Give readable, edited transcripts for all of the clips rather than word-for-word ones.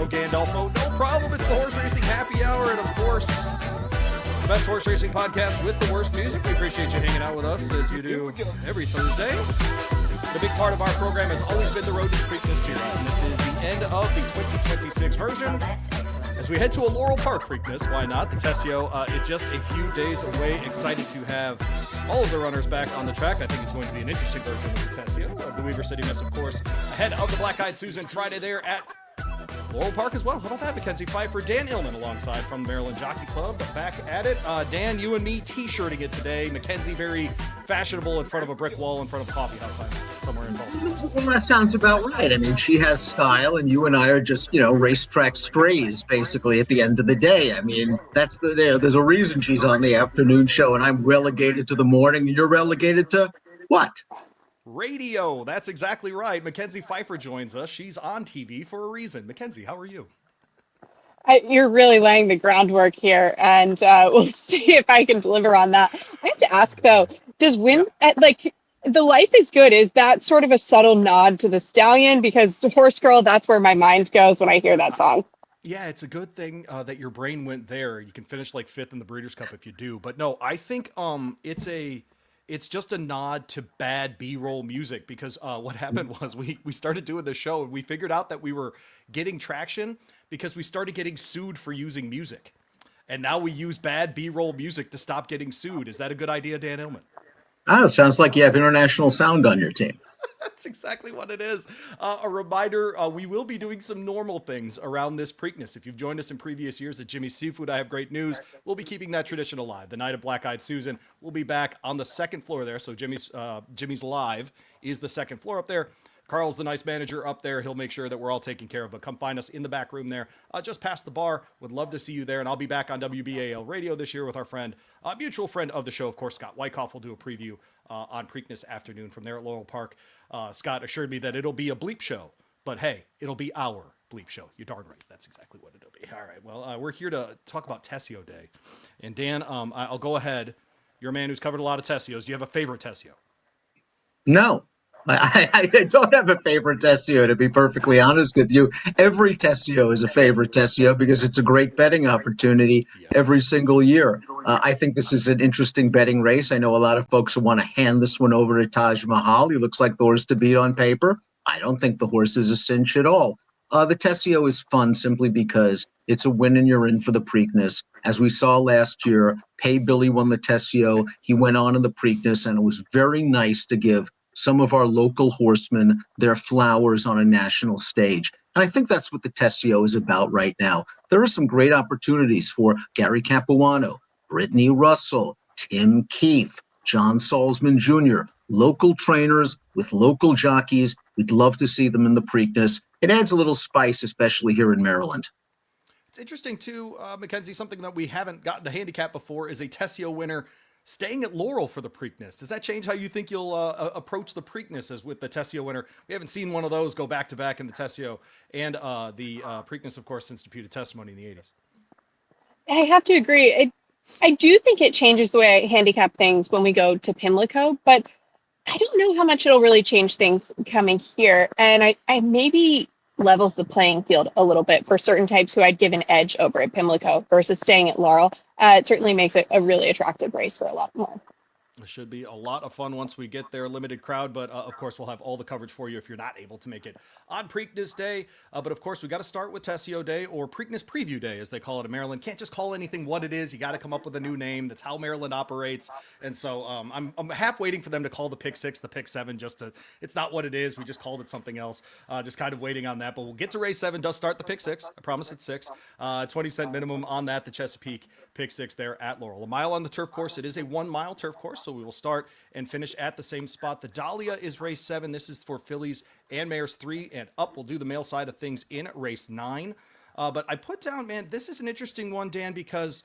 Gandolfo. No problem, it's the Horse Racing Happy Hour, and of course, the best horse racing podcast with the worst music. We appreciate you hanging out with us as you do every Thursday. The big part of our program has always been the Road to the Preakness series, and this is the end of the 2026 version. As we head to a Laurel Park Preakness, why not? The Tesio is just a few days away. Excited to have all of the runners back on the track. I think it's going to be an interesting version of the Tesio. The Weaver City Miss, of course, ahead of the Black-Eyed Susan Friday there at Laurel Park as well. How about that? Mackenzie Pfeiffer, Dan Illman alongside from the Maryland Jockey Club. Back at it. Dan, you and me t-shirting it today. Mackenzie very fashionable in front of a brick wall in front of a coffee house somewhere in Baltimore. Well, that sounds about right. I mean, she has style, and you and I are just, racetrack strays, basically, at the end of the day. I mean, there's a reason she's on the afternoon show, and I'm relegated to the morning, and you're relegated to what? Radio. That's exactly right. Mackenzie Pfeiffer joins us. She's on TV for a reason. Mackenzie, how are you? You're really laying the groundwork here, and we'll see if I can deliver on that. I have to ask, though, does The Life is Good, is that sort of a subtle nod to the Stallion? Because Horse Girl, that's where my mind goes when I hear that song. Yeah, it's a good thing that your brain went there. You can finish like fifth in the Breeders' Cup if you do. But no, I think it's just a nod to bad B-roll music, because what happened was we started doing this show and we figured out that we were getting traction because we started getting sued for using music. And now we use bad B-roll music to stop getting sued. Is that a good idea, Dan Illman? Oh, sounds like you have international sound on your team. That's exactly what it is. A reminder, we will be doing some normal things around this Preakness. If you've joined us in previous years at Jimmy's Seafood, I have great news. We'll be keeping that tradition alive. The night of Black-Eyed Susan, we'll be back on the second floor there. So Jimmy's Live is the second floor up there. Carl's the nice manager up there. He'll make sure that we're all taken care of. But come find us in the back room there, just past the bar. Would love to see you there. And I'll be back on WBAL Radio this year with our friend, mutual friend of the show, of course, Scott Wyckoff will do a preview on Preakness afternoon from there at Laurel Park. Scott assured me that it'll be a bleep show, but hey, it'll be our bleep show. You're darn right. That's exactly what it'll be. All right. Well, we're here to talk about Tesio Day. And Dan, I'll go ahead. You're a man who's covered a lot of Tesios. Do you have a favorite Tesio? No. I don't have a favorite Tesio, to be perfectly honest with you. Every Tesio is a favorite Tesio because it's a great betting opportunity every single year. I think this is an interesting betting race. I know a lot of folks want to hand this one over to Taj Mahal. He looks like the horse to beat on paper. I don't think the horse is a cinch at all. The Tesio is fun simply because it's a win and you're in for the Preakness. As we saw last year, Pay Billy won the Tesio. He went on in the Preakness, and it was very nice to give some of our local horsemen their flowers on a national stage. And I think that's what the Tesio is about right now. There are some great opportunities for Gary Capuano, Brittany Russell, Tim Keefe, John Salzman Jr., local trainers with local jockeys. We'd love to see them in the Preakness. It adds a little spice, especially here in Maryland. It's interesting, too, Mackenzie, something that we haven't gotten to handicap before is a Tesio winner staying at Laurel for the Preakness. Does that change how you think you'll approach the Preakness as with the Tesio winner? We haven't seen one of those go back-to-back in the Tesio and the Preakness, of course, since deputed testimony in the 80s. I have to agree. I do think it changes the way I handicap things when we go to Pimlico, but I don't know how much it'll really change things coming here. And I maybe levels the playing field a little bit for certain types who I'd give an edge over at Pimlico versus staying at Laurel. It certainly makes it a really attractive race for a lot more. It should be a lot of fun once we get there. Limited crowd, but of course we'll have all the coverage for you if you're not able to make it on Preakness Day. But of course we got to start with Tesio Day, or Preakness Preview Day as they call it in Maryland. Can't just call anything what it is. You got to come up with a new name. That's how Maryland operates. And so I'm half waiting for them to call the Pick 6 the Pick 7. It's not what it is. We just called it something else. Just kind of waiting on that. But we'll get to race 7. Does start the Pick 6. I promise it's 6. 20-cent minimum on that. The Chesapeake Pick 6 there at Laurel. A mile on the turf course. It is a 1-mile turf course, so we will start and finish at the same spot. The Dahlia is race 7. This is for fillies and mares 3 and up. We'll do the male side of things in race 9. But I put down, man, this is an interesting one, Dan, because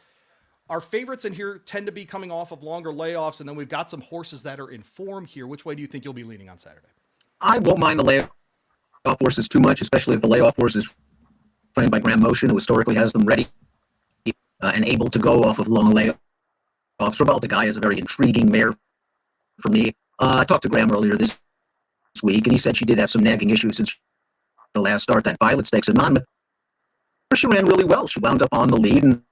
our favorites in here tend to be coming off of longer layoffs, and then we've got some horses that are in form here. Which way do you think you'll be leaning on Saturday? I won't mind the layoff horses too much, especially if the layoff horse is trained by Graham Motion, who historically has them ready and able to go off of long layoffs. Rebalta Guy is a very intriguing mare for me. I talked to Graham earlier this week, and he said she did have some nagging issues since the last start. That Violet Stakes in Monmouth she ran really well. She wound up on the lead, and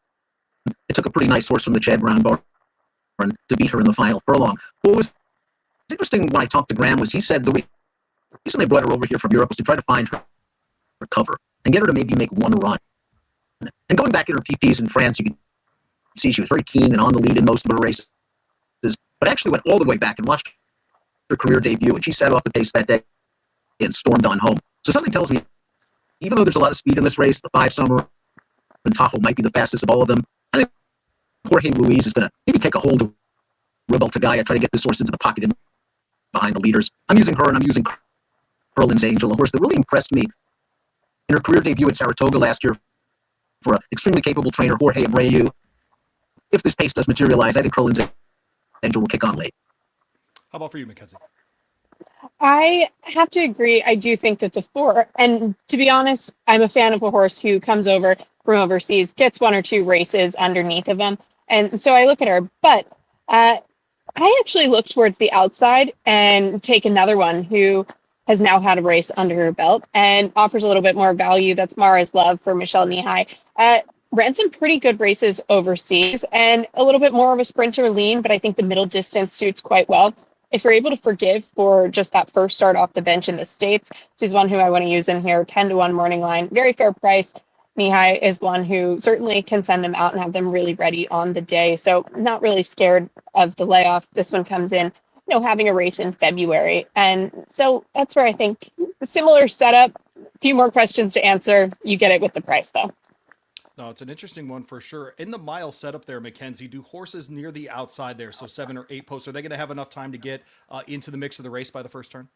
it took a pretty nice horse from the Chad Brown barn to beat her in the final furlong. What was interesting when I talked to Graham was he said the reason they brought her over here from Europe was to try to find her cover and get her to maybe make one run. And going back in her PPs in France, you could see she was very keen and on the lead in most of her races, but actually went all the way back and watched her career debut, and she sat off the pace that day and stormed on home. So something tells me, even though there's a lot of speed in this race, the 5 Summer and Tahoe might be the fastest of all of them. I think Jorge Ruiz is going to maybe take a hold of Rebel Tagaya, try to get this horse into the pocket and behind the leaders. I'm using her, and I'm using Curlin's Angel, a horse that really impressed me in her career debut at Saratoga last year for an extremely capable trainer, Jorge Abreu. If this pace does materialize, I think Curlin's Angel will kick on late. How about for you, Mackenzie? I have to agree. I do think that the 4, and to be honest, I'm a fan of a horse who comes over from overseas, gets 1 or 2 races underneath of him, and so I look at her. But I actually look towards the outside and take another one who has now had a race under her belt and offers a little bit more value. That's Mara's Love for Michelle Nihai. Ran some pretty good races overseas and a little bit more of a sprinter lean, but I think the middle distance suits quite well. If you're able to forgive for just that first start off the bench in the States, she's one who I want to use in here. 10-1 morning line, very fair price. Nihai is one who certainly can send them out and have them really ready on the day. So not really scared of the layoff. This one comes in, having a race in February. And so that's where I think a similar setup, a few more questions to answer. You get it with the price though. No, it's an interesting one for sure. In the mile setup there, Mackenzie, do horses near the outside there, so 7 or 8 posts, are they going to have enough time to get into the mix of the race by the first turn?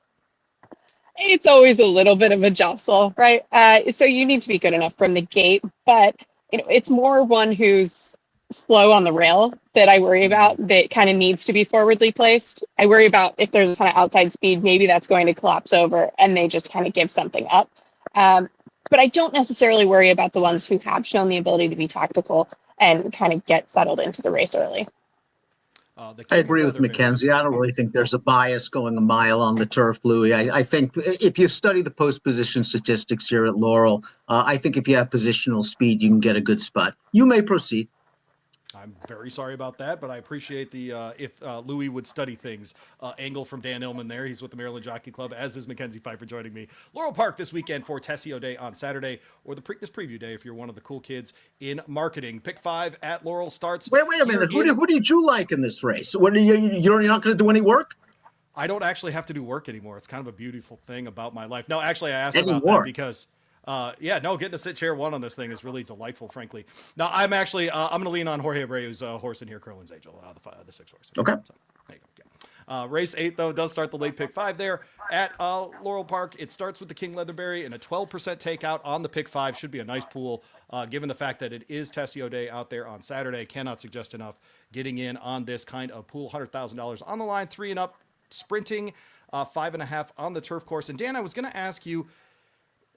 It's always a little bit of a jostle, right? So you need to be good enough from the gate, but it's more one who's slow on the rail that I worry about, that kind of needs to be forwardly placed. I worry about if there's kind of outside speed, maybe that's going to collapse over and they just kind of give something up. But I don't necessarily worry about the ones who have shown the ability to be tactical and kind of get settled into the race early. I agree with Mackenzie. I don't really think there's a bias going a mile on the turf, Louis. I think if you study the post position statistics here at Laurel, I think if you have positional speed, you can get a good spot. You may proceed. I'm very sorry about that, but I appreciate the if Louis would study things. Angle from Dan Illman there. He's with the Maryland Jockey Club, as is Mackenzie Pfeiffer joining me. Laurel Park this weekend for Tesio Day on Saturday, or the Preakness Preview Day if you're one of the cool kids in marketing. Pick 5 at Laurel starts. Wait a minute. Who did you like in this race? You're not going to do any work? I don't actually have to do work anymore. It's kind of a beautiful thing about my life. No, actually, I asked Anymore. about that because getting to sit chair 1 on this thing is really delightful, frankly. Now, I'm actually, I'm going to lean on Jorge Abreu's horse in here, Curlin's Angel, the 6 horse. Okay. So, there you go. Yeah. Race 8, though, does start the late pick 5 there at Laurel Park. It starts with the King Leatherberry and a 12% takeout on the pick 5. Should be a nice pool, given the fact that it is Tesio Day out there on Saturday. Cannot suggest enough getting in on this kind of pool. $100,000 on the line, 3 and up, sprinting, 5.5 on the turf course. And Dan, I was going to ask you,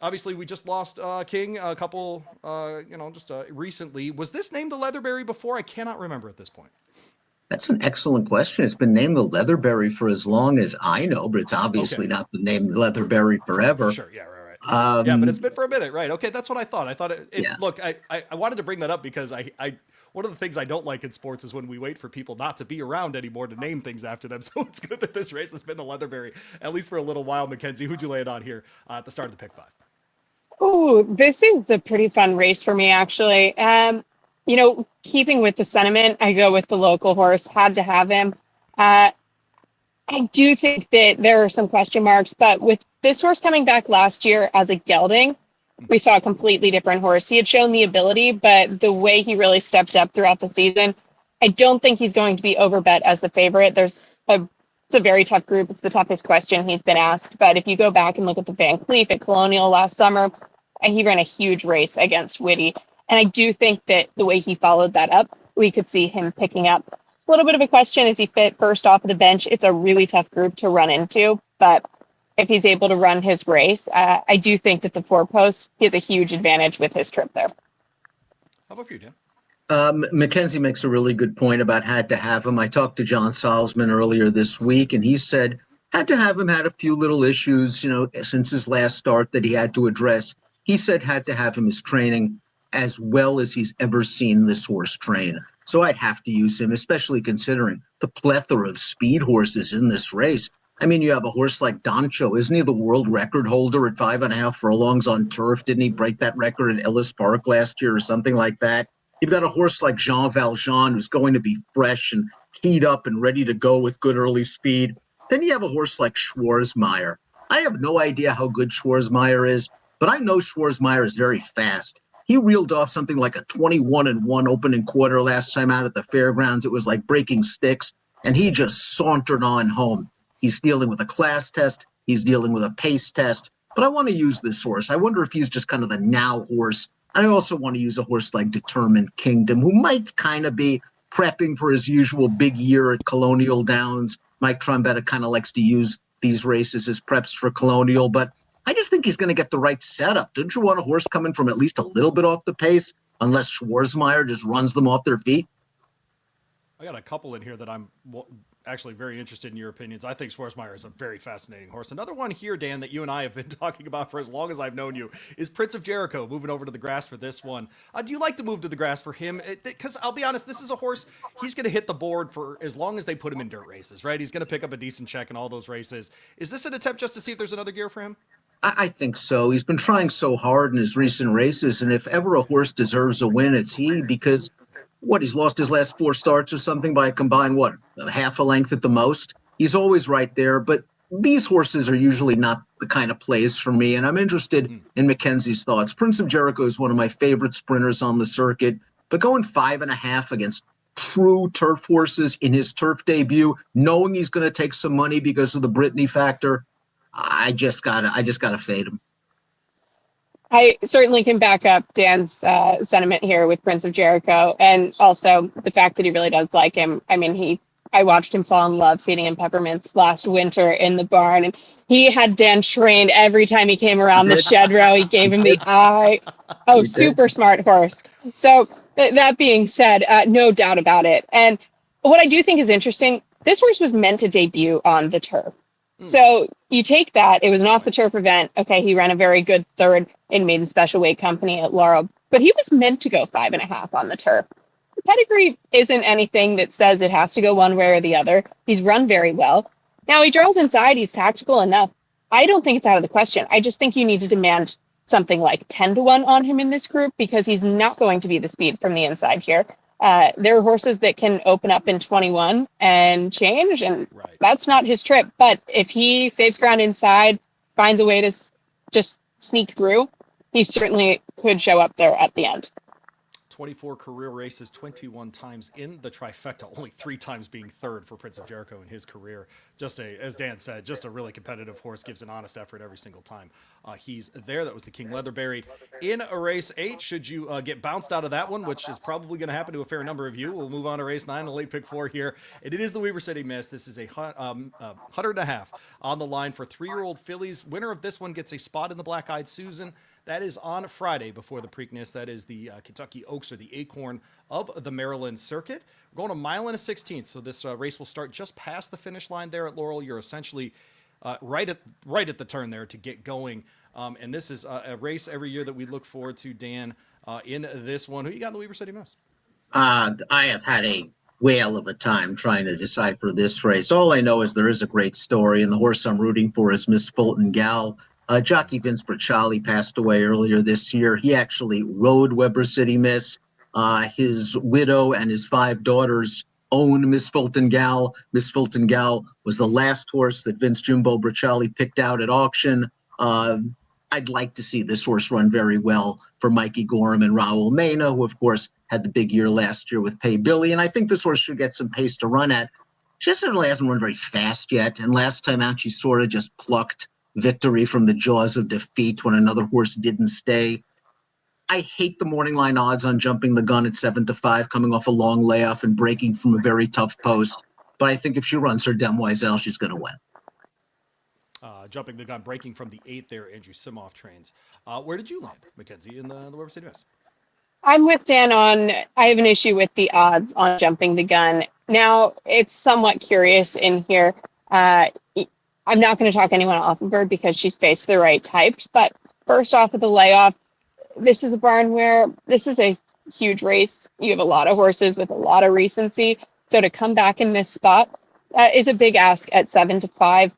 obviously, we just lost King a couple, recently. Was this named the Leatherberry before? I cannot remember at this point. That's an excellent question. It's been named the Leatherberry for as long as I know, but it's obviously not the name Leatherberry forever. Sure, yeah, right. Yeah, but it's been for a minute, right? Okay, that's what I thought. I thought Look, I wanted to bring that up because I one of the things I don't like in sports is when we wait for people not to be around anymore to name things after them. So it's good that this race has been the Leatherberry, at least for a little while. Mackenzie, who'd you lay it on here at the start of the pick 5? Oh, this is a pretty fun race for me, actually. Keeping with the sentiment, I go with the local horse. Had to have him. I do think that there are some question marks, but with this horse coming back last year as a gelding, we saw a completely different horse. He had shown the ability, but the way he really stepped up throughout the season, I don't think he's going to be overbet as the favorite. It's a very tough group. It's the toughest question he's been asked. But if you go back and look at the Van Cleef at Colonial last summer, he ran a huge race against Whitty. And I do think that the way he followed that up, we could see him picking up. A little bit of a question, is he fit first off of the bench? It's a really tough group to run into. But if he's able to run his race, I do think that the 4 post, he has a huge advantage with his trip there. How about you, Dan? Mackenzie makes a really good point about had to have him. I talked to John Salzman earlier this week, and he said had to have him, had a few little issues, since his last start that he had to address. He said had to have him his training. as well as he's ever seen this horse train. So I'd have to use him, especially considering the plethora of speed horses in this race. I mean, you have a horse like Doncho. Isn't he the world record holder at 5.5 furlongs on turf? Didn't he break that record at Ellis Park last year or something like that? You've got a horse like Jean Valjean, who's going to be fresh and keyed up and ready to go with good early speed. Then you have a horse like Schwarzmeyer. I have no idea how good Schwarzmeyer is, but I know Schwarzmeyer is very fast. He reeled off something like a 21-1 opening quarter last time out at the fairgrounds. It was like breaking sticks, and he just sauntered on home. He's dealing with a class test. He's dealing with a pace test. But I want to use this horse. I wonder if he's just kind of the now horse. And I also want to use a horse like Determined Kingdom, who might kind of be prepping for his usual big year at Colonial Downs. Mike Trombetta kind of likes to use these races as preps for Colonial, but I just think he's going to get the right setup. Don't you want a horse coming from at least a little bit off the pace, unless Schwarzmeyer just runs them off their feet? I got a couple in here that I'm actually very interested in your opinions. I think Schwarzmeyer is a very fascinating horse. Another one here, Dan, that you and I have been talking about for as long as I've known you is Prince of Jericho, moving over to the grass for this one. Do you like to move to the grass for him? Because I'll be honest, this is a horse, he's going to hit the board for as long as they put him in dirt races, right? He's going to pick up a decent check in all those races. Is this an attempt just to see if there's another gear for him? I think so. He's been trying so hard in his recent races, and if ever a horse deserves a win, it's he, because he's lost his last 4 starts or something by a combined, half a length at the most? He's always right there, but these horses are usually not the kind of plays for me, and I'm interested in Mackenzie's thoughts. Prince of Jericho is one of my favorite sprinters on the circuit, but going 5.5 against true turf horses in his turf debut, knowing he's going to take some money because of the Brittany factor, I just gotta fade him. I certainly can back up Dan's sentiment here with Prince of Jericho, and also the fact that he really does like him. I mean, I watched him fall in love feeding him peppermints last winter in the barn, and he had Dan trained every time he came around the shed row. He gave him the eye. Oh, super smart horse. So that being said, no doubt about it. And what I do think is interesting, this horse was meant to debut on the turf. So you take that, it was an off-the-turf event. Okay, he ran a very good third in maiden special weight company at Laurel, but he was meant to go 5.5 on the turf. The pedigree isn't anything that says it has to go one way or the other. He's run very well. Now he draws inside, he's tactical enough. I don't think it's out of the question. I just think you need to demand something like 10-1 on him in this group, because he's not going to be the speed from the inside here. There are horses that can open up in 21 and change, and that's not his trip. But if he saves ground inside, finds a way to just sneak through, he certainly could show up there at the end. 24 career races, 21 times in the trifecta, only 3 times being third for Prince of Jericho in his career. As Dan said, just a really competitive horse, gives an honest effort every single time he's there. That was the King Leatherberry in a race 8. Should you get bounced out of that one, which is probably going to happen to a fair number of you, we'll move on to race 9, the late pick 4 here. And it is the Weber City Miss. This is a 100.5 on the line for 3-year-old fillies. Winner of this one gets a spot in the Black-Eyed Susan. That is on Friday before the Preakness. That is the Kentucky Oaks, or the Acorn of the Maryland circuit. We're going a mile and a 16th, so this race will start just past the finish line there at Laurel. You're essentially right at the turn there to get going. And this is a race every year that we look forward to, Dan, in this one. Who you got in the Weber City Miss? I have had a whale of a time trying to decipher this race. All I know is there is a great story, and the horse I'm rooting for is Miss Fulton Gal. Jockey Vince Bracciali passed away earlier this year. He actually rode Weber City Miss. His widow and his 5 daughters own Miss Fulton Gal. Miss Fulton Gal was the last horse that Vince Jumbo Bracciali picked out at auction. I'd like to see this horse run very well for Mikey Gorham and Raul Mena, who, of course, had the big year last year with Pay Billy. And I think this horse should get some pace to run at. She really hasn't run very fast yet. And last time out, she sort of just plucked victory from the jaws of defeat when another horse didn't stay. I hate the morning line odds on Jumping the Gun at 7-5, coming off a long layoff and breaking from a very tough post. But I think if she runs her Demoiselle, she's going to win. Jumping the Gun, breaking from the 8 there, Andrew Simoff trains. Where did you land, Mackenzie, in the Weber City Miss? I'm with Dan on, I have an issue with the odds on Jumping the Gun. Now, it's somewhat curious in here. I'm not going to talk anyone off of her because she's faced the right types, but first off of the layoff, this is a barn where this is a huge race. You have a lot of horses with a lot of recency. So to come back in this spot is a big ask at 7-5.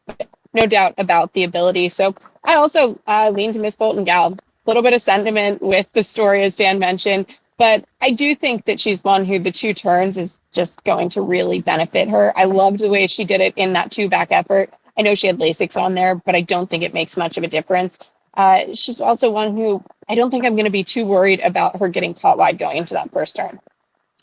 No doubt about the ability. So I also lean to Miss Bolton Gal. A little bit of sentiment with the story, as Dan mentioned. But I do think that she's one who the 2 turns is just going to really benefit her. I loved the way she did it in that 2-back effort. I know she had Lasix on there, but I don't think it makes much of a difference. She's also one who I don't think I'm going to be too worried about her getting caught wide going into that first turn.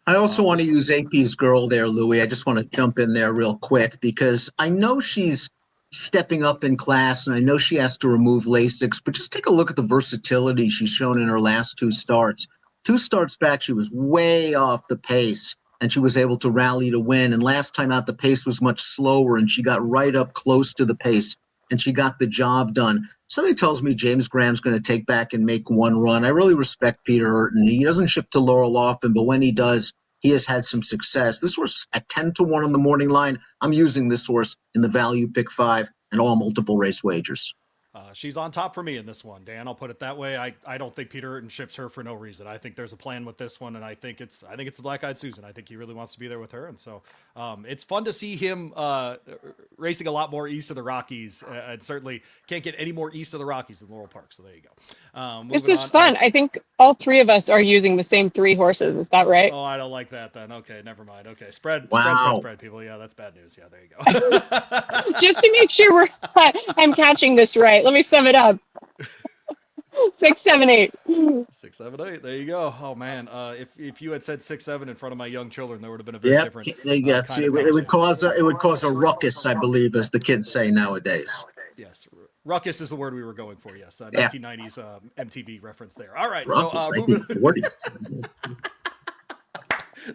I also want to use AP's girl there, Louie. I just want to jump in there real quick because I know she's stepping up in class and I know she has to remove Lasix, but just take a look at the versatility she's shown in her last 2 starts. 2 starts back, she was way off the pace and she was able to rally to win. And last time out, the pace was much slower and she got right up close to the pace and she got the job done. Something tells me James Graham's going to take back and make 1 run. I really respect Peter Hurton. He doesn't ship to Laurel often, but when he does, he has had some success. This horse at 10-1 on the morning line. I'm using this horse in the value pick 5 and all multiple race wagers. She's on top for me in this one, Dan. I'll put it that way. I don't think Peter Hurton ships her for no reason. I think there's a plan with this one, and I think it's the Black-Eyed Susan. I think he really wants to be there with her, and so it's fun to see him racing a lot more east of the Rockies, and certainly can't get any more east of the Rockies than Laurel Park. So there you go. This is fun. I think all 3 of us are using the same 3 horses. Is that right? Oh, I don't like that then. Okay, never mind. Okay, spread, people. Yeah, that's bad news. Yeah, there you go. Just to make sure I'm catching this right. Let me sum it up. 6, 7, 8. 6, 7, 8. There you go. Oh man, if you had said 6, 7 in front of my young children, there would have been a very different. Yeah, it would cause a ruckus, I believe, as the kids say nowadays. Yes, ruckus is the word we were going for. Yes, 1990s MTV reference there. All right, ruckus, so 1940s.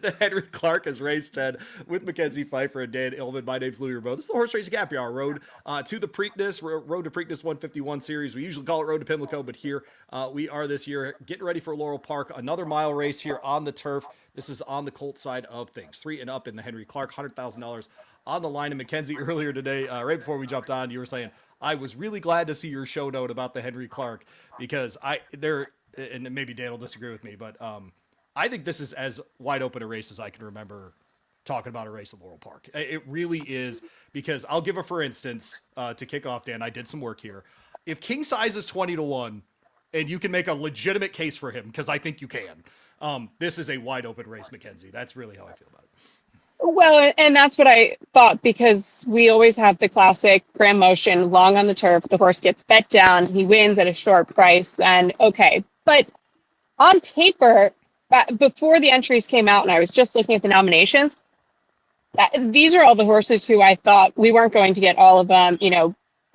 The Henry Clark is race 10 with Mackenzie Pfeiffer and Dan Illman. My name's Louis Rameau. This is the Horse Racing Happy Hour. Road to the Preakness, Road to Preakness 151 series. We usually call it Road to Pimlico, but here we are this year getting ready for Laurel Park. Another mile race here on the turf. This is on the Colt side of things. 3 and up in the Henry Clark, $100,000 on the line. And Mackenzie, earlier today, right before we jumped on, you were saying, I was really glad to see your show note about the Henry Clark because and maybe Dan will disagree with me, but I think this is as wide open a race as I can remember talking about a race at Laurel Park. It really is, because I'll give a for instance to kick off, Dan. I did some work here. If King Size is 20-1, and you can make a legitimate case for him, because I think you can, this is a wide open race, Mackenzie. That's really how I feel about it. Well, and that's what I thought, because we always have the classic Grand Motion, long on the turf. The horse gets bet down. He wins at a short price. And okay, but on paper, before the entries came out and I was just looking at the nominations, these are all the horses who I thought we weren't going to get all of them,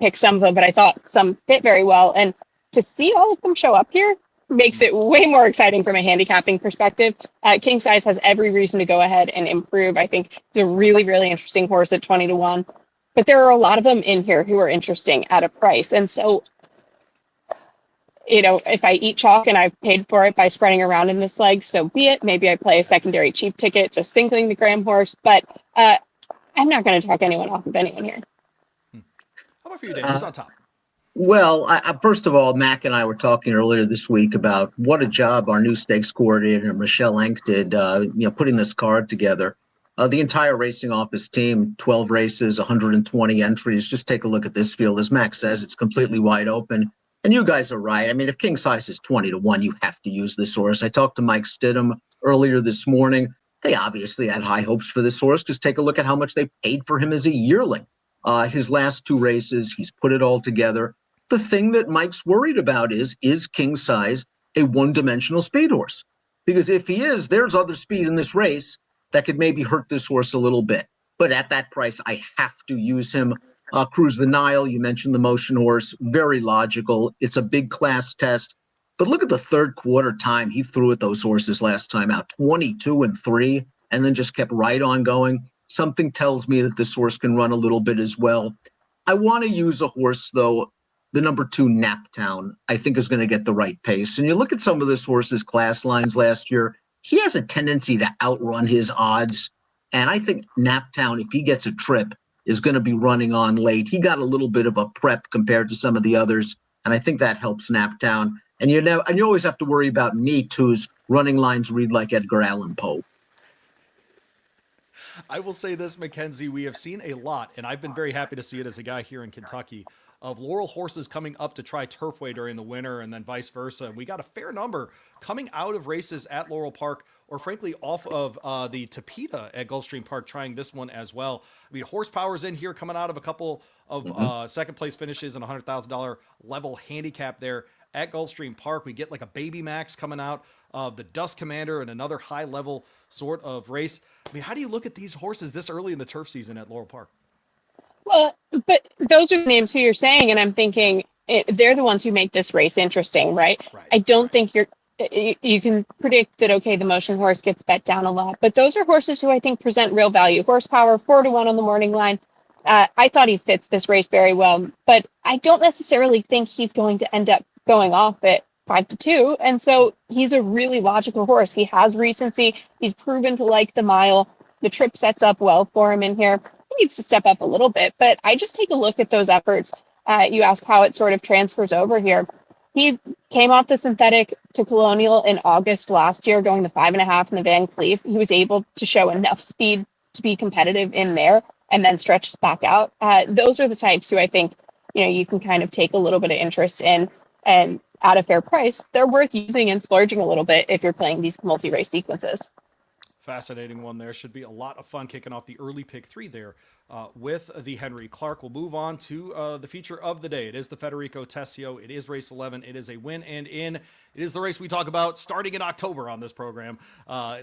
pick some of them, but I thought some fit very well. And to see all of them show up here makes it way more exciting from a handicapping perspective. King Size has every reason to go ahead and improve. I think it's a really, really interesting horse at 20-1, but there are a lot of them in here who are interesting at a price. And so, if I eat chalk and I've paid for it by spreading around in this leg, so be it. Maybe I play a secondary cheap ticket, just singling the Graham horse, but I'm not going to talk anyone off of anyone here. How about for you, Dan? Who's on top? Well, first of all, Mac and I were talking earlier this week about what a job our new stakes coordinator, Michelle Enck, did, putting this card together. The entire racing office team, 12 races, 120 entries. Just take a look at this field. As Mac says, it's completely wide open. And you guys are right. I mean, if King Size is 20-1, you have to use this horse. I talked to Mike Stidham earlier this morning. They obviously had high hopes for this horse. Just take a look at how much they paid for him as a yearling. His last 2 races, he's put it all together. The thing that Mike's worried about is King Size a one-dimensional speed horse? Because if he is, there's other speed in this race that could maybe hurt this horse a little bit. But at that price, I have to use him. Cruise the Nile, you mentioned the motion horse, very logical. It's a big class test. But look at the third quarter time he threw at those horses last time out, 22-3, and then just kept right on going. Something tells me that this horse can run a little bit as well. I want to use a horse, though. The number 2, Naptown, I think is going to get the right pace. And you look at some of this horse's class lines last year, he has a tendency to outrun his odds. And I think Naptown, if he gets a trip, is going to be running on late. He got a little bit of a prep compared to some of the others, and I think that helps Naptown. And you always have to worry about Meat, whose running lines read like Edgar Allan Poe. I will say this, Mackenzie, we have seen a lot, and I've been very happy to see it as a guy here in Kentucky, of Laurel horses coming up to try Turfway during the winter and then vice versa. And we got a fair number coming out of races at Laurel Park, or frankly off of the Tapeta at Gulfstream Park, trying this one as well. I mean, horsepower's in here coming out of a couple of second place finishes and $100,000 level handicap there at Gulfstream Park. We get like a Baby Max coming out of the Dust Commander and another high level sort of race. I mean, how do you look at these horses this early in the turf season at Laurel Park? Well, but those are the names who you're saying, and I'm thinking they're the ones who make this race interesting, right? I don't think you can predict that, okay, the motion horse gets bet down a lot, but those are horses who I think present real value. Horsepower, 4-1 on the morning line. I thought he fits this race very well, but I don't necessarily think he's going to end up going off at 5-2. And so he's a really logical horse. He has recency. He's proven to like the mile. The trip sets up well for him in here. He needs to step up a little bit, but I just take a look at those efforts. You ask how it sort of transfers over here. He came off the synthetic to Colonial in August last year, going the 5.5 in the Van Cleef. He was able to show enough speed to be competitive in there and then stretches back out. Those are the types who I think, you can kind of take a little bit of interest in, and at a fair price, they're worth using and splurging a little bit if you're playing these multi-race sequences. Fascinating one there. Should be a lot of fun kicking off the early pick 3 there with the Henry Clark. We'll move on to the feature of the day. It is the Federico Tesio. It is race 11. It is a win and in. It is the race we talk about starting in October on this program,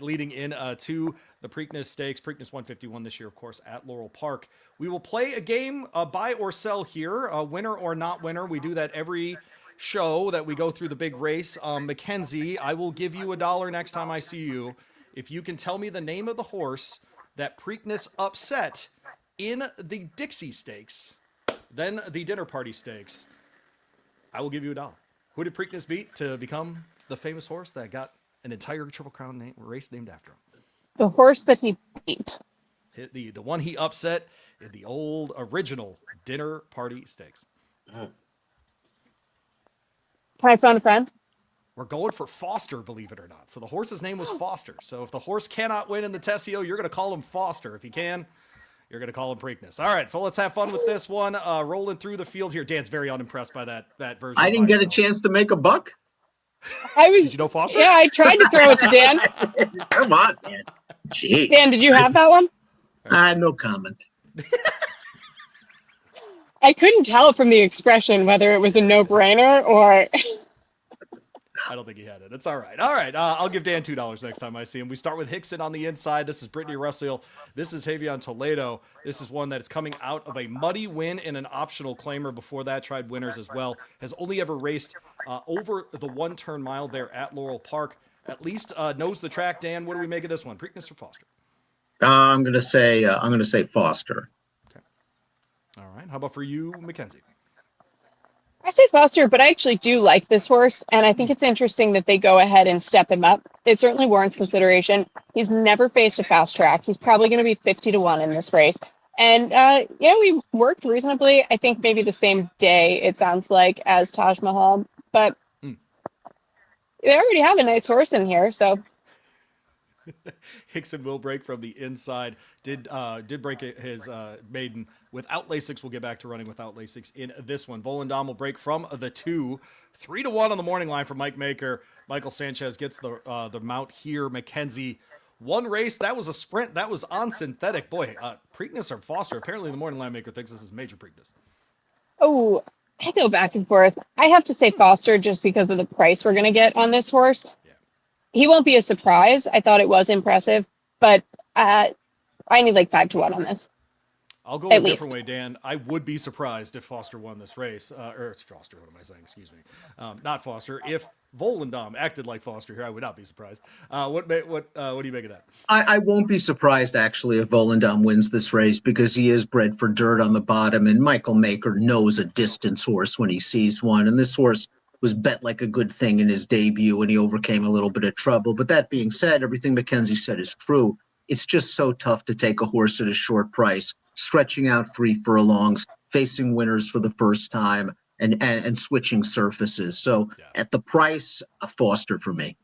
leading in to the Preakness Stakes. Preakness 151 this year, of course, at Laurel Park. We will play a game, buy or sell here, winner or not winner. We do that every show that we go through the big race. Mackenzie, I will give you $1 next time I see you if you can tell me the name of the horse that Preakness upset in the Dixie Stakes, then the Dinner Party Stakes. I will give you $1. Who did Preakness beat to become the famous horse that got an entire Triple Crown race named after him? The horse that he beat. The one he upset in the old original Dinner Party Stakes. Can I phone a friend? We're going for Foster, believe it or not. So the horse's name was Foster. So if the horse cannot win in the Tesio, you're going to call him Foster. If he can, you're going to call him Preakness. All right, so let's have fun with this one. Rolling through the field here. Dan's very unimpressed by that version. I didn't get a chance to make a buck. Did you know Foster? Yeah, I tried to throw it to Dan. Come on, man. Jeez. Dan, did you have that one? No comment. I couldn't tell from the expression whether it was a no-brainer or... I don't think he had it. It's all right. All right. I'll give Dan $2 next time I see him. We start with Hickson on the inside. This is Brittany Russell. This is Javion Toledo. This is one that is coming out of a muddy win and an optional claimer. Before that, tried winners as well. Has only ever raced over the 1-turn mile there at Laurel Park. At least knows the track. Dan, what do we make of this one? Preakness or Foster? I'm gonna say Foster. Okay. All right. How about for you, Mackenzie? I say Foster, but I actually do like this horse, and I think it's interesting that they go ahead and step him up. It certainly warrants consideration. He's never faced a fast track. He's probably going to be 50-1 in this race. And, we worked reasonably, I think maybe the same day, it sounds like, as Taj Mahal. But they already have a nice horse in here, so... Hickson will break from the inside. Did break his maiden without Lasix. We'll get back to running without Lasix in this one. Volendam will break from the 2. 3-1 on the morning line for Mike Maker. Michael Sanchez gets the mount here. Mackenzie, one race. That was a sprint. That was on synthetic. Boy, Preakness or Foster. Apparently the morning line maker thinks this is major Preakness. Oh, I go back and forth. I have to say Foster just because of the price we're going to get on this horse. He won't be a surprise. I thought it was impressive, but I need like 5-1 on this. I'll go a different way, Dan. I would be surprised if Foster won this race. Or it's Foster, what am I saying? Excuse me. Not Foster. If Volendam acted like Foster here, I would not be surprised. What do you make of that? I won't be surprised, actually, if Volendam wins this race because he is bred for dirt on the bottom, and Michael Maker knows a distance horse when he sees one, and this horse was bet like a good thing in his debut, and he overcame a little bit of trouble. But that being said, everything Mackenzie said is true. It's just so tough to take a horse at a short price, stretching out 3 furlongs, facing winners for the first time. and switching surfaces. So at the price, a Foster for me.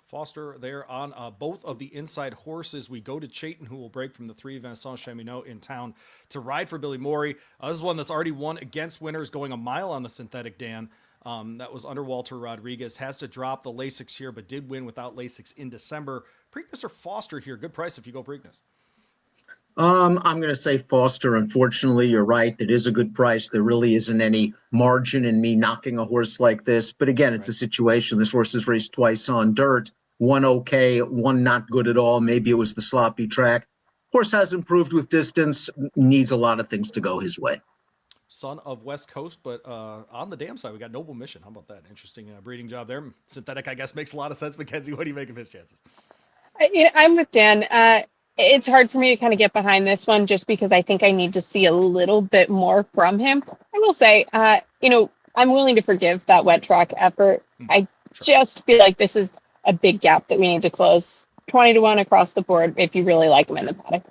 Foster there on both of the inside horses. We go to Chayton, who will break from the 3 Vincent Cheminot in town to ride for Billy Morey. This is one that's already won against winners, going a mile on the synthetic, Dan. That was under Walter Rodriguez. Has to drop the Lasix here, but did win without Lasix in December. Preakness or Foster here? Good price if you go Preakness. I'm going to say Foster. Unfortunately, you're right. That is a good price. There really isn't any margin in me knocking a horse like this. But again, it's a situation. This horse has raced twice on dirt. One okay, one not good at all. Maybe it was the sloppy track. Horse has improved with distance, needs a lot of things to go his way. Son of West Coast, but on the dam side, we got Noble Mission. How about that? Interesting breeding job there. Synthetic, I guess, makes a lot of sense. Mackenzie, what do you make of his chances? I'm with Dan. It's hard for me to kind of get behind this one just because I think I need to see a little bit more from him. I will say, I'm willing to forgive that wet track effort. I just feel like this is a big gap that we need to close. 20-1 across the board if you really like him in the paddock.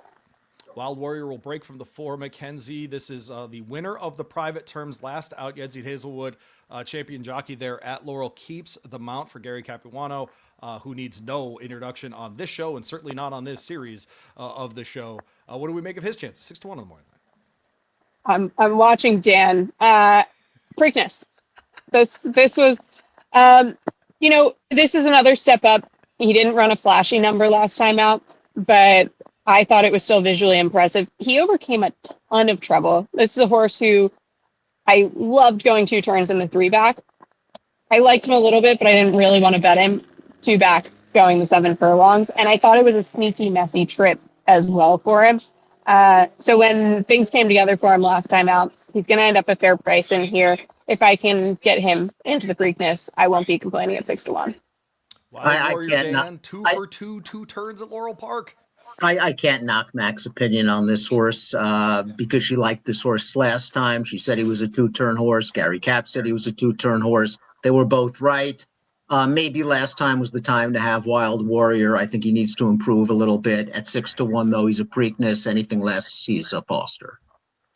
Wild Warrior will break from the 4. Mackenzie, this is the winner of the private terms last out. Yedzid Hazelwood, champion jockey there at Laurel, keeps the mount for Gary Capuano, who needs no introduction on this show and certainly not on this series of the show. What do we make of his chances? 6-1 in the morning. I'm watching Dan. Preakness. This was, this is another step up. He didn't run a flashy number last time out, but I thought it was still visually impressive. He overcame a ton of trouble. This is a horse who I loved going 2 turns in the 3 back. I liked him a little bit, but I didn't really want to bet him 2 back going the 7 furlongs. And I thought it was a sneaky, messy trip as well for him. So when things came together for him last time out, he's going to end up a fair price in here. If I can get him into the Preakness, I won't be complaining at 6-1. I can't Dan, 2 for 2 turns at Laurel Park. I can't knock Mac's opinion on this horse because she liked this horse last time. She said he was a 2-turn horse. Gary Capp said he was a 2-turn horse. They were both right. Maybe last time was the time to have Wild Warrior. I think he needs to improve a little bit. At 6-1, though, he's a Preakness. Anything less, he's a Foster.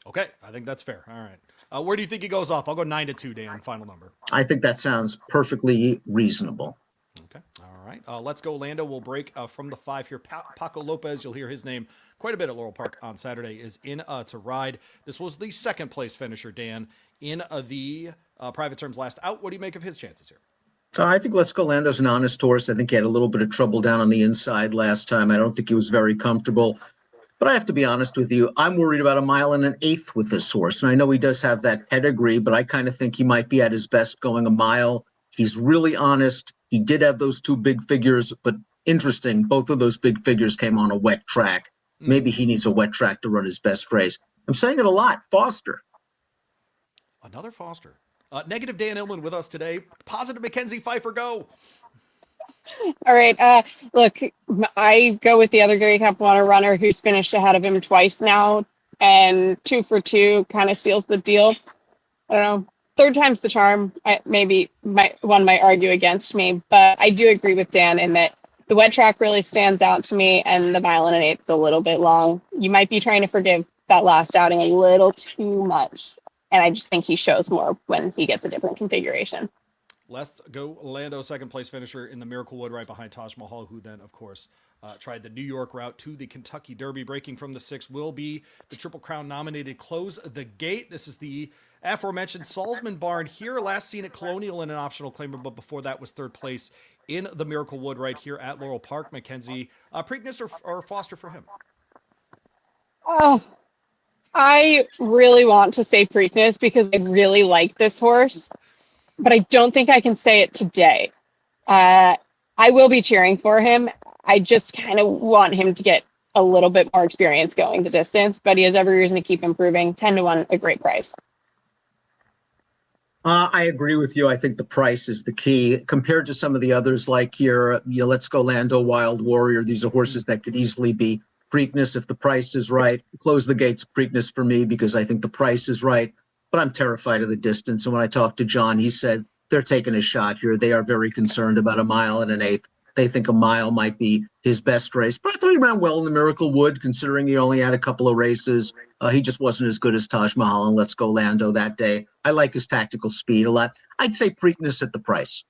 Okay, I think that's fair. All right. Where do you think he goes off? I'll go 9-2, Dan, final number. I think that sounds perfectly reasonable. Okay. All right. Let's go. Lando will break from the 5 here. Paco Lopez, you'll hear his name quite a bit at Laurel Park on Saturday, is in to ride. This was the 2nd place finisher, Dan, in the private terms last out. What do you make of his chances here? So I think Let's Go Lando's an honest horse. I think he had a little bit of trouble down on the inside last time. I don't think he was very comfortable. But I have to be honest with you. I'm worried about 1 1/8 miles with this horse. And I know he does have that pedigree, but I kind of think he might be at his best going a mile. He's really honest. He did have those 2 big figures, but interesting, both of those big figures came on a wet track. Maybe he needs a wet track to run his best race. I'm saying it a lot. Foster. Another Foster. Negative Dan Illman with us today. Positive Mackenzie Pfeiffer, go. All right. Look, I go with the other Gary Capuano runner who's finished ahead of him twice now, and 2 for 2 kind of seals the deal. I don't know. 3rd time's the charm. One might argue against me, but I do agree with Dan in that the wet track really stands out to me, and the 1 1/8 is a little bit long. You might be trying to forgive that last outing a little too much, and I just think he shows more when he gets a different configuration. Let's go Lando, 2nd place finisher in the Miracle Wood right behind Taj Mahal, who then, of course, tried the New York route to the Kentucky Derby. Breaking from the 6 will be the Triple Crown nominated Close the Gate. This is the aforementioned Salzman Barn here, last seen at Colonial in an optional claimer, but before that was 3rd place in the Miracle Wood right here at Laurel Park. Mackenzie, Preakness or Foster for him? Oh, I really want to say Preakness because I really like this horse, but I don't think I can say it today. I will be cheering for him. I just kind of want him to get a little bit more experience going the distance, but he has every reason to keep improving. 10-1, a great price. I agree with you. I think the price is the key compared to some of the others like here. Let's Go Lando, Wild Warrior. These are horses that could easily be Preakness if the price is right. Close the Gates Preakness for me because I think the price is right, but I'm terrified of the distance. And when I talked to John, he said they're taking a shot here. They are very concerned about 1 1/8 miles. They think a mile might be his best race. But I thought he ran well in the Miracle Wood, considering he only had a couple of races. He just wasn't as good as Taj Mahal and Let's Go Lando that day. I like his tactical speed a lot. I'd say Preakness at the price.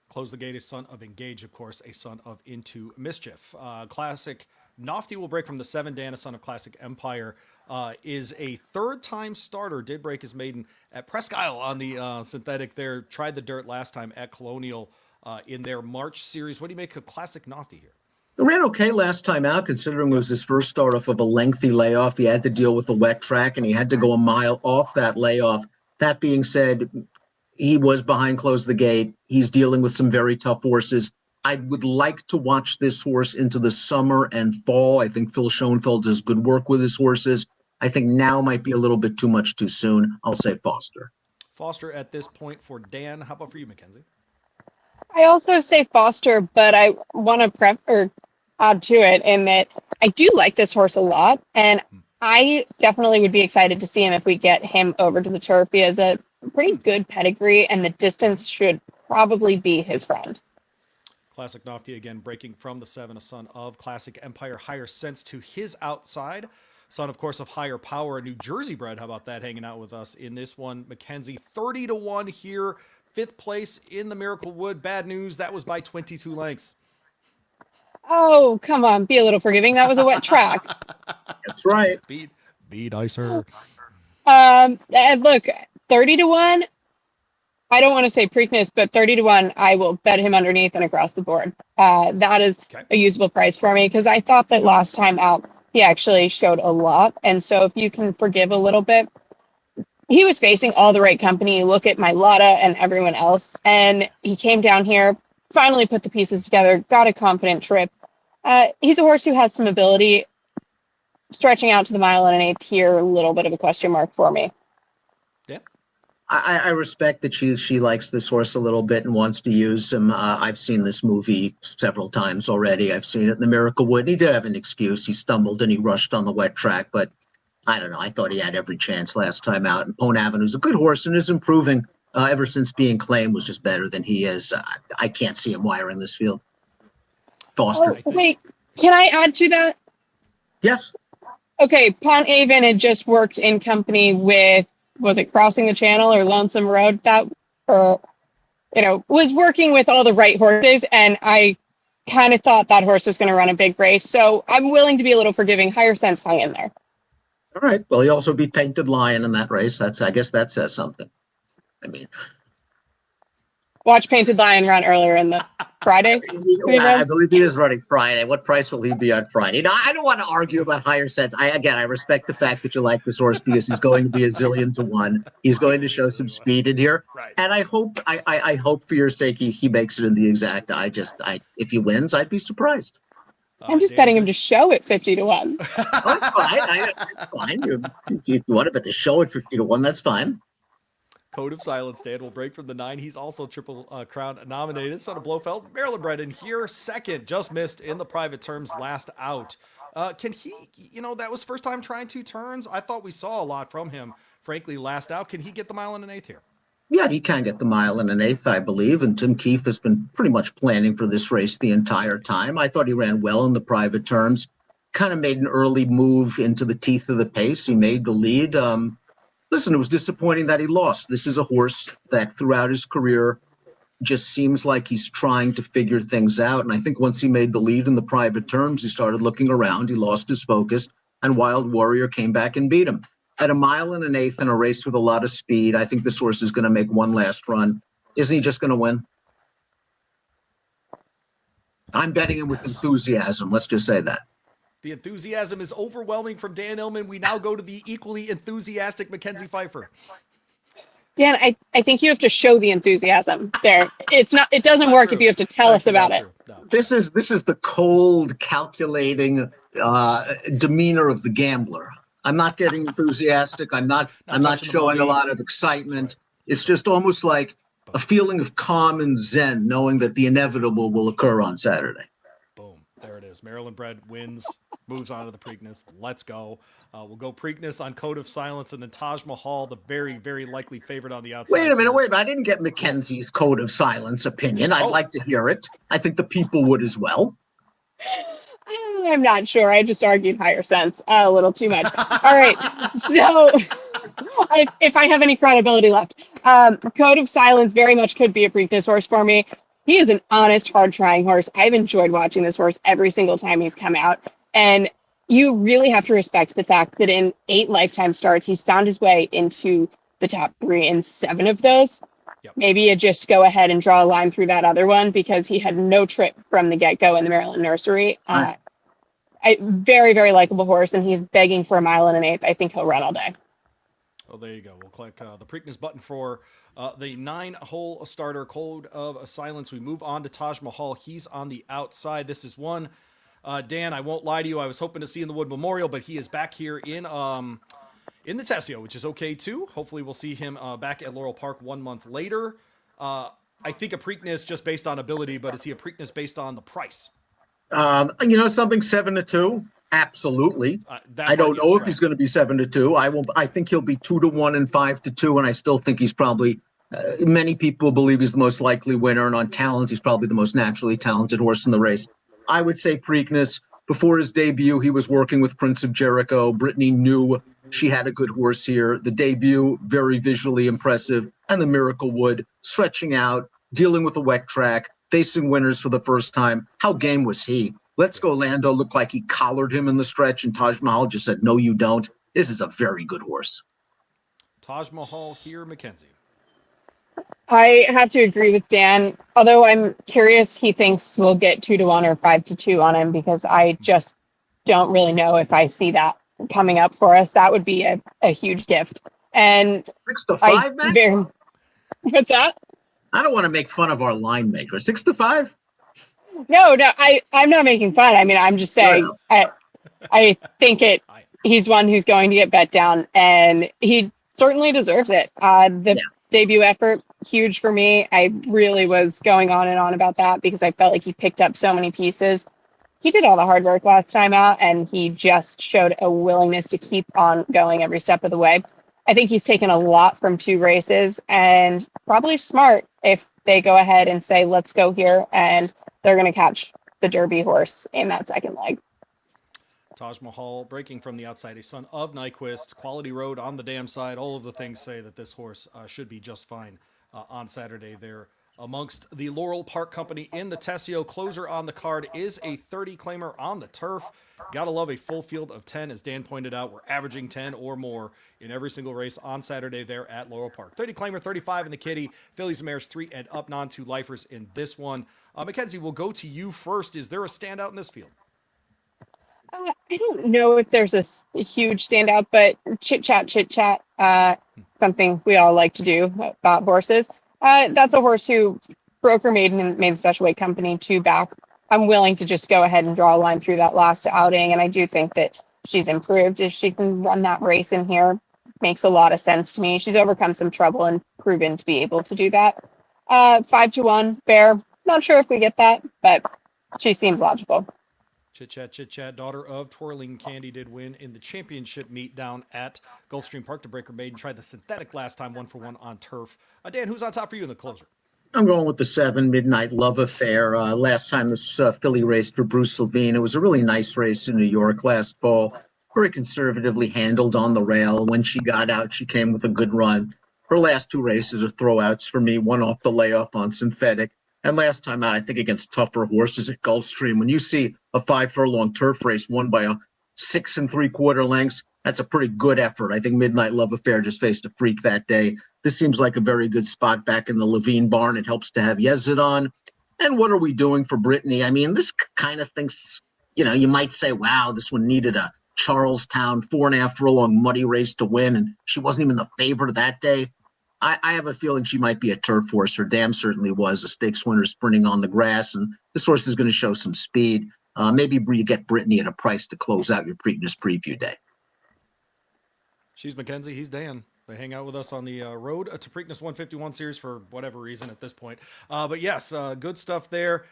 Close the Gate, a son of Engage, of course, a son of Into Mischief. Classic Nofty will break from the 7. Dan, a son of Classic Empire, is a third-time starter. Did break his maiden at Presque Isle on the synthetic there. Tried the dirt last time at Colonial in their March series. What do you make of Classic Nofty here? It ran okay last time out, considering it was his first start off of a lengthy layoff. He had to deal with the wet track, and he had to go a mile off that layoff. That being said, he was behind Close the Gate. He's dealing with some very tough horses. I would like to watch this horse into the summer and fall. I think Phil Schoenfeld does good work with his horses. I think now might be a little bit too much too soon. I'll say Foster. Foster at this point for Dan. How about for you, Mackenzie? I also say Foster, but I want to add to it in that I do like this horse a lot, and I definitely would be excited to see him if we get him over to the turf. He has a pretty good pedigree, and the distance should probably be his friend. Classic Nofty again breaking from the 7, a son of Classic Empire. Higher Sense to his outside. Son, of course, of Higher Power, a New Jersey bred. How about that, hanging out with us in this one? Mackenzie, 30-1 here. 5th place in the Miracle Wood. Bad news, that was by 22 lengths. Oh, come on. Be a little forgiving. That was a wet track. That's right. Be nicer. And look, 30-1. I don't want to say Preakness, but 30-1, I will bet him underneath and across the board. That is a usable price for me because I thought that last time out, he actually showed a lot. And so if you can forgive a little bit, he was facing all the right company. You look at my Lotta and everyone else, and he came down here, finally put the pieces together, got a confident trip. He's a horse who has some ability. Stretching out to the 1.125 here, a little bit of a question mark for me. Yeah. I respect that she likes this horse a little bit and wants to use him. I've seen this movie several times already. I've seen it in the Miracle Wood. He did have an excuse. He stumbled and he rushed on the wet track, but I don't know. I thought he had every chance last time out. And Pone Avenue's a good horse and is improving ever since being claimed, was just better than he is. I can't see him wiring this field. Foster. Oh, wait, can I add to that? Yes. Okay, Pont Aven had just worked in company with, was it Crossing the Channel or Lonesome Road? That, was working with all the right horses, and I kind of thought that horse was going to run a big race. So I'm willing to be a little forgiving. Higher Sense hung in there. All right. Well, he also beat Painted Lion in that race. I guess that says something. I mean, watch Painted Lion run earlier in the Friday. I believe he is running Friday. What price will he be on Friday? Now, I don't want to argue about Higher Sense. I respect the fact that you like this horse because he's going to be a zillion to 1. He's going to show some speed in here, right. And I hope for your sake he makes it in the exact. If he wins, I'd be surprised. I'm just betting him to show at 50-1. Oh, that's fine. That's fine. If you want to bet the show at 50-1, that's fine. Code of Silence, Dan will break from the 9. He's also Triple Crown nominated. Son of Blofeld, Maryland bred in here. 2nd, just missed in the private terms last out. Can he, that was first time trying 2 turns. I thought we saw a lot from him, frankly, last out. Can he get the 1.125 here? Yeah, he can get the 1.125, I believe. And Tim Keefe has been pretty much planning for this race the entire time. I thought he ran well in the private terms. Kind of made an early move into the teeth of the pace. He made the lead. Listen, it was disappointing that he lost. This is a horse that throughout his career just seems like he's trying to figure things out. And I think once he made the lead in the private terms, he started looking around. He lost his focus, and Wild Warrior came back and beat him. At 1.125 in a race with a lot of speed, I think this horse is going to make one last run. Isn't he just going to win? I'm betting him with enthusiasm. Let's just say that. The enthusiasm is overwhelming from Dan Illman. We now go to the equally enthusiastic Mackenzie Pfeiffer. Dan, I think you have to show the enthusiasm there. It doesn't work if you have to tell us about it. No. This is the cold, calculating demeanor of the gambler. I'm not getting enthusiastic. I'm not showing a lot of excitement. It's just almost like a feeling of calm and zen, knowing that the inevitable will occur on Saturday. Boom. There it is. Maryland bred wins, moves on to the Preakness. Let's go. We'll go Preakness on Code of Silence, and then Taj Mahal, the very, very likely favorite on the outside. Wait a minute. I didn't get Mackenzie's Code of Silence opinion. I'd like to hear it. I think the people would as well. I'm not sure. I just argued Higher Sense a little too much. All right. So if I have any credibility left. Code of Silence very much could be a Preakness horse for me. He is an honest, hard-trying horse. I've enjoyed watching this horse every single time he's come out. And you really have to respect the fact that in 8 lifetime starts, he's found his way into the top 3 in 7 of those. Yep. Maybe you just go ahead and draw a line through that other one because he had no trip from the get-go in the Maryland Nursery. Very, very likable horse, and he's begging for a 1.125 miles. I think he'll run all day. Well, there you go. We'll click the Preakness button for the 9-hole starter Code of Silence. We move on to Taj Mahal. He's on the outside. This is one, Dan, I won't lie to you. I was hoping to see in the Wood Memorial, but he is back here in the Tesio, which is okay too. Hopefully we'll see him back at Laurel Park 1 month later. I think a Preakness just based on ability, but is he a Preakness based on the price? Something 7-2. Absolutely. I don't know if he's going to be 7-2. I think he'll be 2-1 and 5-2. And I still think he's probably, many people believe he's the most likely winner. And on talent, he's probably the most naturally talented horse in the race. I would say Preakness. Before his debut, he was working with Prince of Jericho. Brittany knew she had a good horse here. The debut, very visually impressive. And the Miracle Wood, stretching out, dealing with a wet track, facing winners for the first time. How game was he? Let's Go Lando looked like he collared him in the stretch, and Taj Mahal just said, no, you don't. This is a very good horse. Taj Mahal here, Mackenzie. I have to agree with Dan, although I'm curious he thinks we'll get 2-1 or 5-2 on him because I just don't really know if I see that coming up for us. That would be a huge gift. And 6-5, man? What's that? I don't want to make fun of our line maker. 6-5? No, I'm not making fun. I mean, I'm just saying, I think he's one who's going to get bet down, and he certainly deserves it. Debut effort, huge for me. I really was going on and on about that because I felt like he picked up so many pieces. He did all the hard work last time out, and he just showed a willingness to keep on going every step of the way. I think he's taken a lot from 2 races, and probably smart if they go ahead and say, let's go here, and they're going to catch the Derby horse in that second leg. Taj Mahal breaking from the outside, a son of Nyquist, quality road on the dam side. All of the things say that this horse should be just fine on Saturday there amongst the Laurel Park Company in the Tesio. Closer on the card is a 30 claimer on the turf. Gotta love a full field of 10. As Dan pointed out, we're averaging 10 or more in every single race on Saturday there at Laurel Park. 30 claimer, 35 in the kitty, fillies and mares 3 and up, non-2 lifers in this one. Mackenzie, we'll go to you first. Is there a standout in this field? I don't know if there's a huge standout, but chit chat, something we all like to do about horses. That's a horse who broker maiden and made special weight company 2 back. I'm willing to just go ahead and draw a line through that last outing, and I do think that she's improved. If she can run that race in here, makes a lot of sense to me. She's overcome some trouble and proven to be able to do that. 5-1, fair. Not sure if we get that, but she seems logical. Chit chat. Daughter of Twirling Candy did win in the championship meet down at Gulfstream Park. To break her maiden, tried the synthetic last time, 1-for-1 on turf. Dan, who's on top for you in the closer? I'm going with the 7, Midnight Love Affair. Last time this filly raced for Bruce Levine, it was a really nice race in New York last fall. Very conservatively handled on the rail. When she got out, she came with a good run. Her last 2 races are throwouts for me, one off the layoff on synthetic. And last time out, I think against tougher horses at Gulfstream, when you see a 5-furlong turf race won by a 6 3/4 lengths, that's a pretty good effort. I think Midnight Love Affair just faced a freak that day. This seems like a very good spot back in the Levine barn. It helps to have Yezid on. And what are we doing for Brittany? I mean, this kind of thinks, you might say, wow, this one needed a Charlestown 4.5 furlong muddy race to win, and she wasn't even the favorite that day. I have a feeling she might be a turf horse. Her dam certainly was a stakes winner sprinting on the grass, and this horse is going to show some speed. Maybe you get Brittany at a price to close out your Preakness preview day. She's Mackenzie. He's Dan. They hang out with us on the road to Preakness 151 series for whatever reason at this point. But yes, good stuff there.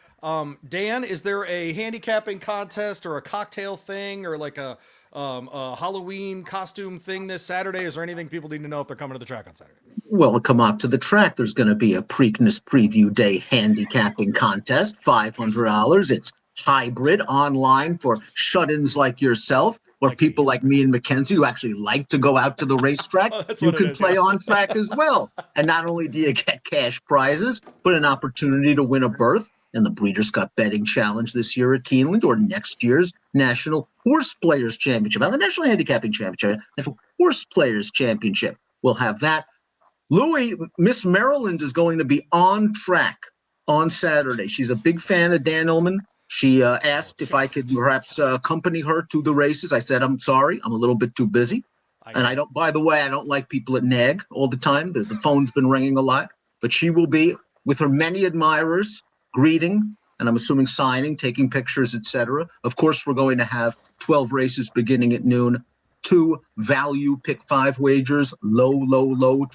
Dan, is there a handicapping contest or a cocktail thing or like a Halloween costume thing this Saturday? Is there anything people need to know if they're coming to the track on Saturday? Well, come out to the track. There's going to be a Preakness Preview Day handicapping contest, $500. It's hybrid online for shut-ins like yourself. or Like people me. like me and Mackenzie who actually like to go out to the racetrack, Oh, that's you what it can is, play yeah. on track as well. And not only do you get cash prizes, but an opportunity to win a berth in the Breeders' Cup Betting Challenge this year at Keeneland, or next year's National Horse Players Championship, not the National Handicapping Championship, National Horse Players Championship. We'll have that. Louis, Miss Maryland is going to be on track on Saturday. She's a big fan of Dan Illman. She asked if I could perhaps accompany her to the races. I said, I'm sorry, I'm a little bit too busy. And I don't, by the way, I don't like people that nag all the time. The phone's been ringing a lot. But she will be with her many admirers, greeting, and I'm assuming signing, taking pictures, etc. Of course, we're going to have 12 races beginning at noon. 2 value pick 5 wagers, low 12%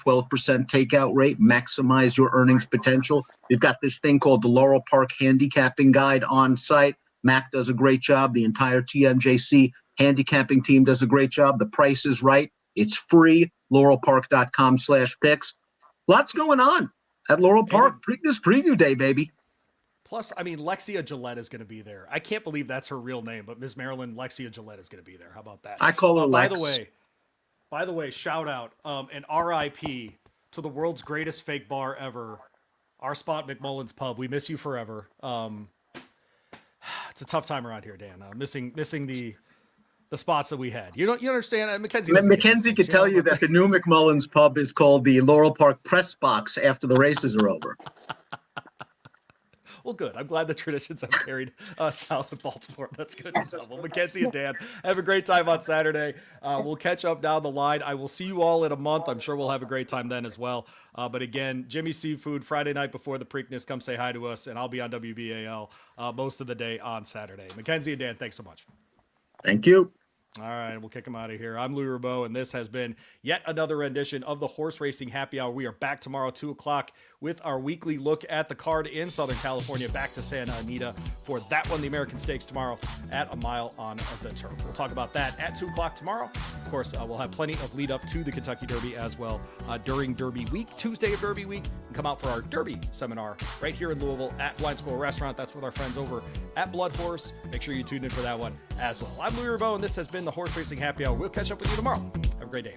takeout rate, maximize your earnings potential. We've got this thing called the Laurel Park Handicapping Guide on site. Mac does a great job. The entire TMJC handicapping team does a great job. The price is right. It's free, laurelpark.com/picks. Lots going on at Laurel Park. Preakness Preview Day, baby. Plus, I mean, Lexia Gillette is going to be there. I can't believe that's her real name, but Ms. Maryland Lexia Gillette is going to be there. How about that? I call her Lex. By the way, shout out and RIP to the world's greatest fake bar ever, our spot McMullen's Pub. We miss you forever. It's a tough time around here, Dan. Missing the spots that we had. You understand? Mackenzie could tell you that the new McMullen's Pub is called the Laurel Park Press Box after the races are over. Well, good. I'm glad the traditions have carried south of Baltimore. That's good. Well, Mackenzie and Dan, have a great time on Saturday. We'll catch up down the line. I will see you all in a month. I'm sure we'll have a great time then as well. But again, Jimmy Seafood, Friday night before the Preakness. Come say hi to us, and I'll be on WBAL most of the day on Saturday. Mackenzie and Dan, thanks so much. Thank you. All right, we'll kick him out of here. I'm Louis Rabeau, and this has been yet another rendition of the Horse Racing Happy Hour. We are back tomorrow, 2 o'clock, with our weekly look at the card in Southern California, back to Santa Anita for that one, the American Stakes tomorrow at a mile on the turf. We'll talk about that at 2 o'clock tomorrow. Of course, we'll have plenty of lead up to the Kentucky Derby as well during Derby week, Tuesday of Derby week, and come out for our Derby seminar right here in Louisville at Blind Squirrel Restaurant. That's with our friends over at Blood Horse. Make sure you tune in for that one as well. I'm Louis Rabeau, and this has been the Horse Racing Happy Hour. We'll catch up with you tomorrow. Have a great day.